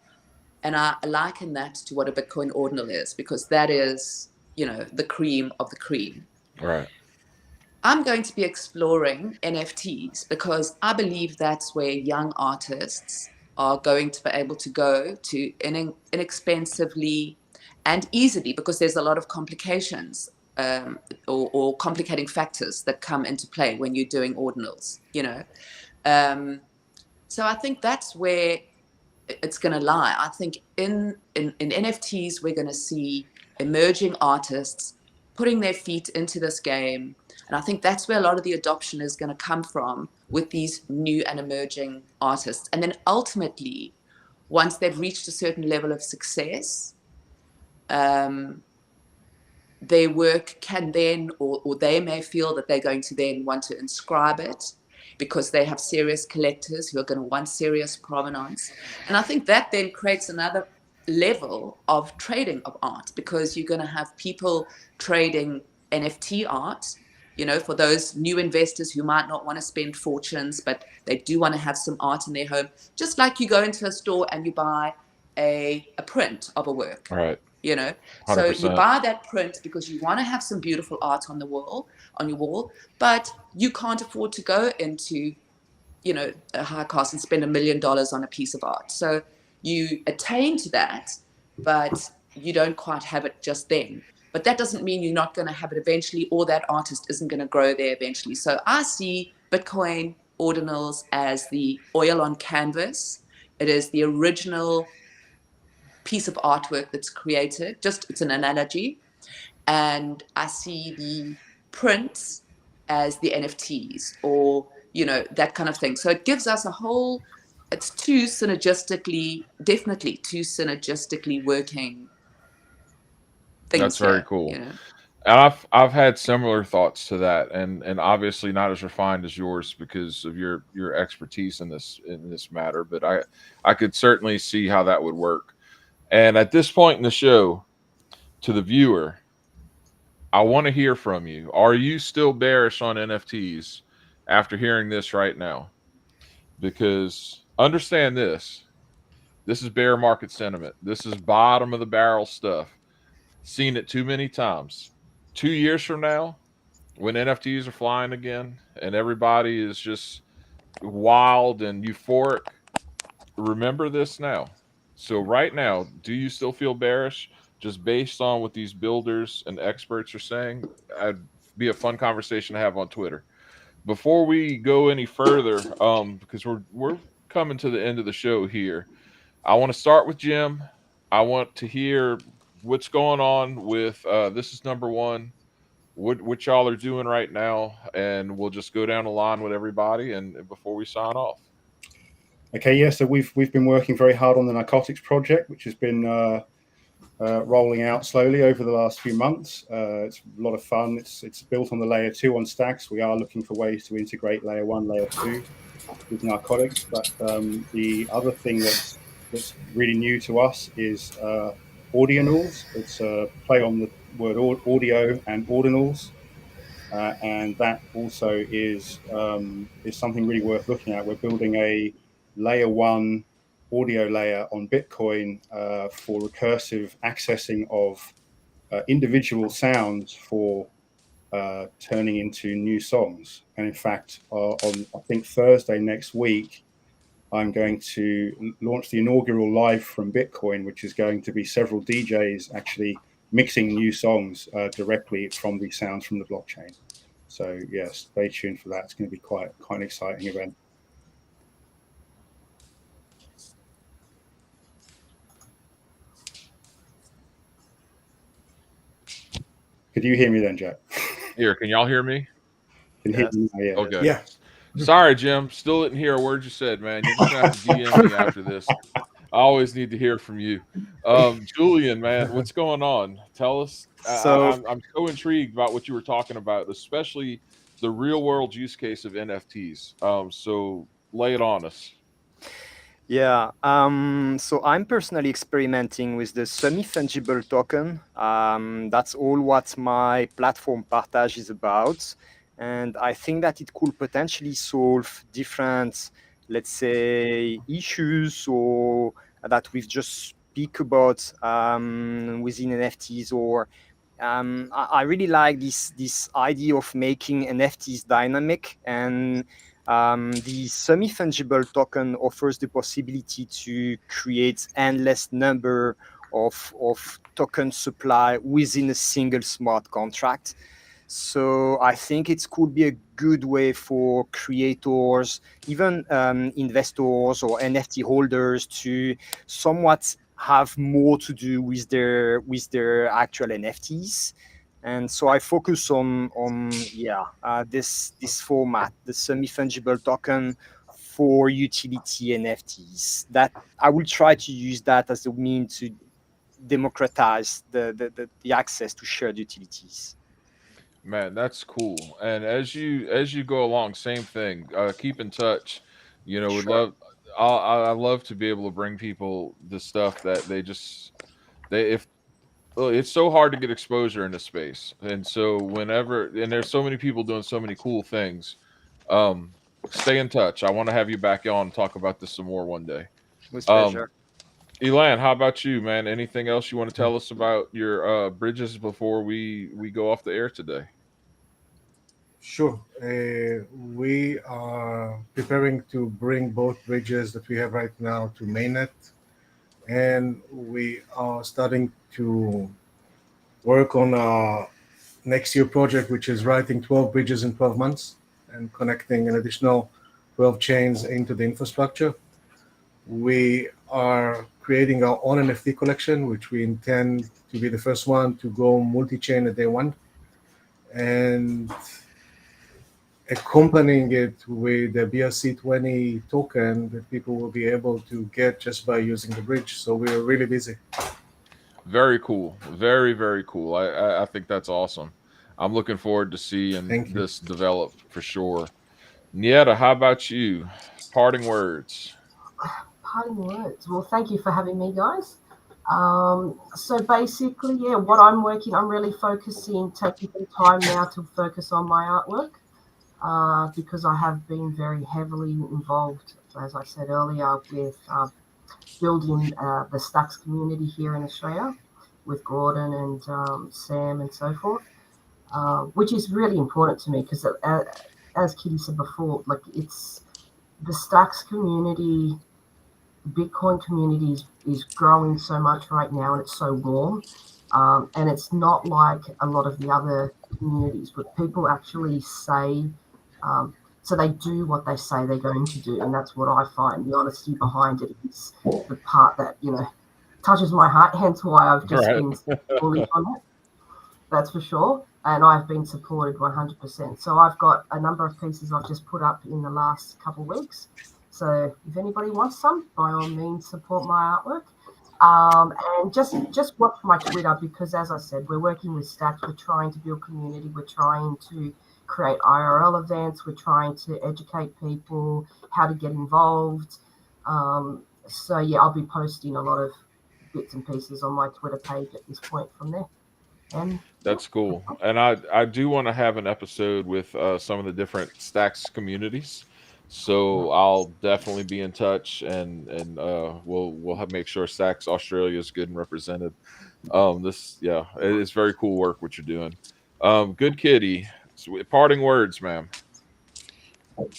I liken that to what a Bitcoin ordinal is, because that is, you know, the cream of the cream. Right. I'm going to be exploring NFTs because I believe that's where young artists are going to be able to go to inexpensively and easily, because there's a lot of complications or complicating factors that come into play when you're doing ordinals, you know. So I think that's where it's going to lie. I think in NFTs, we're going to see emerging artists putting their feet into this game. And I think that's where a lot of the adoption is going to come from, with these new and emerging artists. And then ultimately, once they've reached a certain level of success, their work can then, or they may feel that they're going to then want to inscribe it because they have serious collectors who are going to want serious provenance. And I think that then creates another level of trading of art, because you're going to have people trading NFT art, you know, for those new investors who might not want to spend fortunes, but they do want to have some art in their home. Just like you go into a store and you buy a print of a work. Right. You know, so 100%. you buy that print because you want to have some beautiful art on the wall, on your wall, but you can't afford to go into, you know, a high cost and spend $1 million on a piece of art. So you attain to that, but you don't quite have it just then. But that doesn't mean you're not going to have it eventually, or that artist isn't going to grow there eventually. So I see Bitcoin ordinals as the oil on canvas. It is the original piece of artwork that's created. Just, it's an analogy. And I see the prints as the NFTs, or, you know, that kind of thing. So it gives us a whole, it's definitely two synergistically working things. That's very here, cool. you know? And I've had similar thoughts to that, and obviously not as refined as yours because of your expertise in this matter. But I could certainly see how that would work. And at this point in the show, to the viewer, I want to hear from you. Are you still bearish on NFTs after hearing this right now? Because understand this. This is bear market sentiment. This is bottom of the barrel stuff. Seen it too many times. 2 years from now, when NFTs are flying again and everybody is just wild and euphoric, remember this now. So right now, do you still feel bearish just based on what these builders and experts are saying? I'd be a fun conversation to have on Twitter. Before we go any further, because we're coming to the end of the show here, I want to start with Jim. I want to hear what's going on with this is number one. What y'all are doing right now, and we'll just go down the line with everybody and before we sign off. Okay, yeah. So we've been working very hard on the narcotics project, which has been rolling out slowly over the last few months. It's a lot of fun. It's built on the layer 2 on Stacks. We are looking for ways to integrate layer 1, layer 2 with narcotics. But the other thing that's really new to us is ordinals. It's a play on the word audio and ordinals. And that also is something really worth looking at. We're building a layer 1 audio layer on Bitcoin for recursive accessing of individual sounds for turning into new songs. And in fact, on I think Thursday next week, I'm going to launch the inaugural live from Bitcoin, which is going to be several DJs actually mixing new songs directly from the sounds from the blockchain. So yes, stay tuned for that. It's going to be quite an exciting event. Could you hear me then, Jack? Here, can y'all hear me? Can you hear me now? Yeah. Okay. Yeah. Sorry, Jim. Still didn't hear a word you said, man. You're just gonna have to DM me after this. I always need to hear from you. Julian, man, what's going on? Tell us. I'm so intrigued about what you were talking about, especially the real world use case of NFTs. So lay it on us. Yeah, so I'm personally experimenting with the semi-fungible token. That's all what my platform Partage is about. And I think that it could potentially solve different, let's say, issues or that we've just speak about within NFTs. Or I really like this idea of making NFTs dynamic, and the semi-fungible token offers the possibility to create endless number of token supply within a single smart contract. So I think it could be a good way for creators, even investors or NFT holders, to somewhat have more to do with their actual NFTs. And so I focus on this format, the semi-fungible token, for utility NFTs. That I will try to use that as a means to democratize the access to shared utilities. Man, that's cool. And as you go along, same thing. Keep in touch. Would Sure. love. I love to be able to bring people the stuff that they if well, it's so hard to get exposure in this space, and so there's so many people doing so many cool things. Um, Stay in touch. I want to have you back on and talk about this some more one day. With Um, pleasure. Elan, how about you, man? Anything else you want to tell us about your bridges before we go off the air today? Sure. We are preparing to bring both bridges that we have right now to mainnet, and we are starting to work on our next year project, which is writing 12 bridges in 12 months and connecting an additional 12 chains into the infrastructure. We are creating our own NFT collection, which we intend to be the first one to go multi-chain at day one, and accompanying it with the BRC20 token that people will be able to get just by using the bridge. So we're really busy. Very cool. Very, very cool. I think that's awesome. I'm looking forward to seeing Thank you. this develop for sure. Nieta, how about you? Parting words. Parting words. Well, thank you for having me, guys. So basically, yeah, what I'm really focusing, taking some time now to focus on my artwork, because I have been very heavily involved, as I said earlier, with building the Stacks community here in Australia with Gordon and Sam and so forth, which is really important to me because, as Kitty said before, like it's the Stacks community, Bitcoin community is growing so much right now, and it's so warm. And it's not like a lot of the other communities, but people actually say, so they do what they say they're going to do. And that's what I find. The honesty behind it is the part that, touches my heart, hence why I've just been bullish on it. That's for sure. And I've been supported 100%. So I've got a number of pieces I've just put up in the last couple of weeks. So if anybody wants some, by all means, support my artwork. And just watch my Twitter because, as I said, we're working with Stacks. We're trying to build community. We're trying to create IRL events. We're trying to educate people how to get involved. So, yeah, I'll be posting a lot of bits and pieces on my Twitter page at this point from there. And That's cool. And I do want to have an episode with some of the different Stacks communities. So I'll definitely be in touch, and we'll have make sure Stacks Australia is good and represented. It's very cool work what you're doing. Good Kitty. Parting words, ma'am.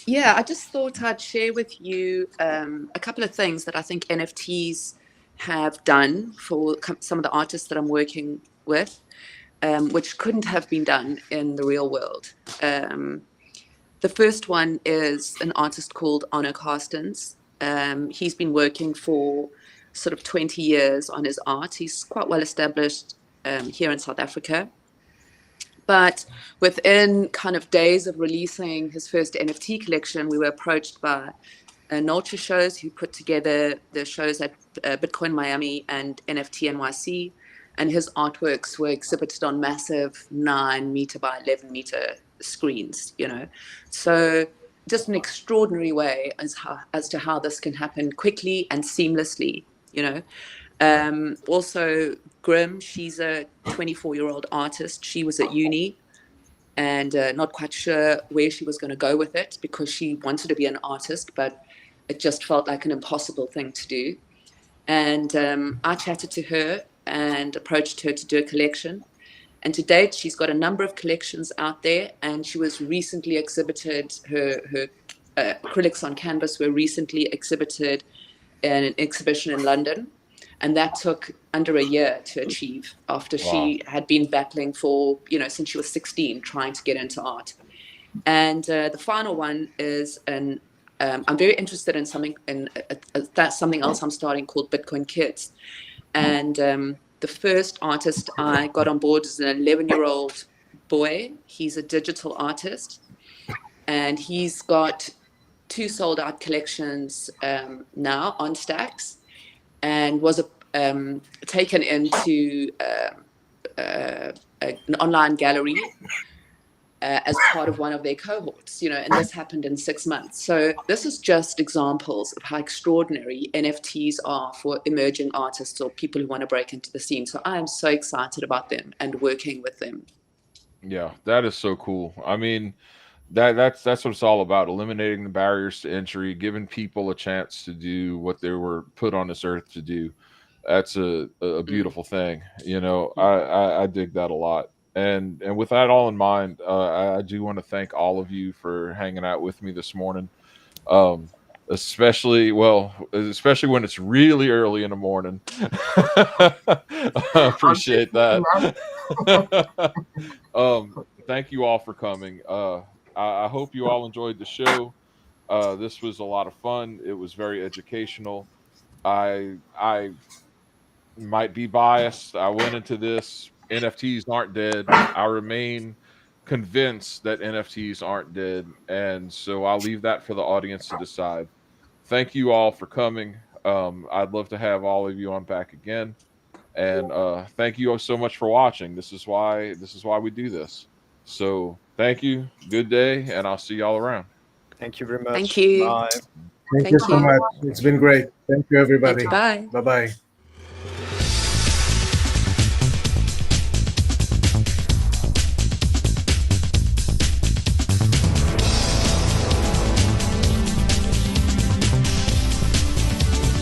Yeah, I just thought I'd share with you a couple of things that I think NFTs have done for some of the artists that I'm working with, which couldn't have been done in the real world. The first one is an artist called Arno Carstens. He's been working for sort of 20 years on his art. He's quite well established here in South Africa. But within kind of days of releasing his first NFT collection, we were approached by Nulture shows who put together the shows at Bitcoin Miami and NFT NYC. And his artworks were exhibited on massive 9-meter by 11-meter screens, So just an extraordinary way as to how this can happen quickly and seamlessly, Also, Grim, she's a 24-year-old artist. She was at uni and not quite sure where she was going to go with it because she wanted to be an artist, but it just felt like an impossible thing to do. And I chatted to her and approached her to do a collection. And to date, she's got a number of collections out there, and she was recently exhibited, her acrylics on canvas were recently exhibited in an exhibition in London. And that took under a year to achieve after she had been battling for, since she was 16, trying to get into art. And the final one is I'm very interested in something else I'm starting called Bitcoin Kids. And the first artist I got on board is an 11-year-old boy. He's a digital artist, and he's got 2 sold out collections now on Stacks, and was taken into an online gallery as part of one of their cohorts, and this happened in 6 months. So this is just examples of how extraordinary NFTs are for emerging artists or people who want to break into the scene. So I am so excited about them and working with them. Yeah, that is so cool. I mean, that's what it's all about: eliminating the barriers to entry, giving people a chance to do what they were put on this earth to do. That's a beautiful thing. I dig that a lot. And with that all in mind, I do want to thank all of you for hanging out with me this morning. Especially when it's really early in the morning. I appreciate that. Thank you all for coming. I hope you all enjoyed the show. This was a lot of fun. It was very educational. I might be biased. I went into this. NFTs aren't dead. I remain convinced that NFTs aren't dead. And so I'll leave that for the audience to decide. Thank you all for coming. I'd love to have all of you on back again. And thank you so much for watching. This is why we do this. So thank you. Good day. And I'll see y'all around. Thank you very much. Thank you. Bye. Thank you so much. It's been great. Thank you, everybody. Bye. Bye-bye.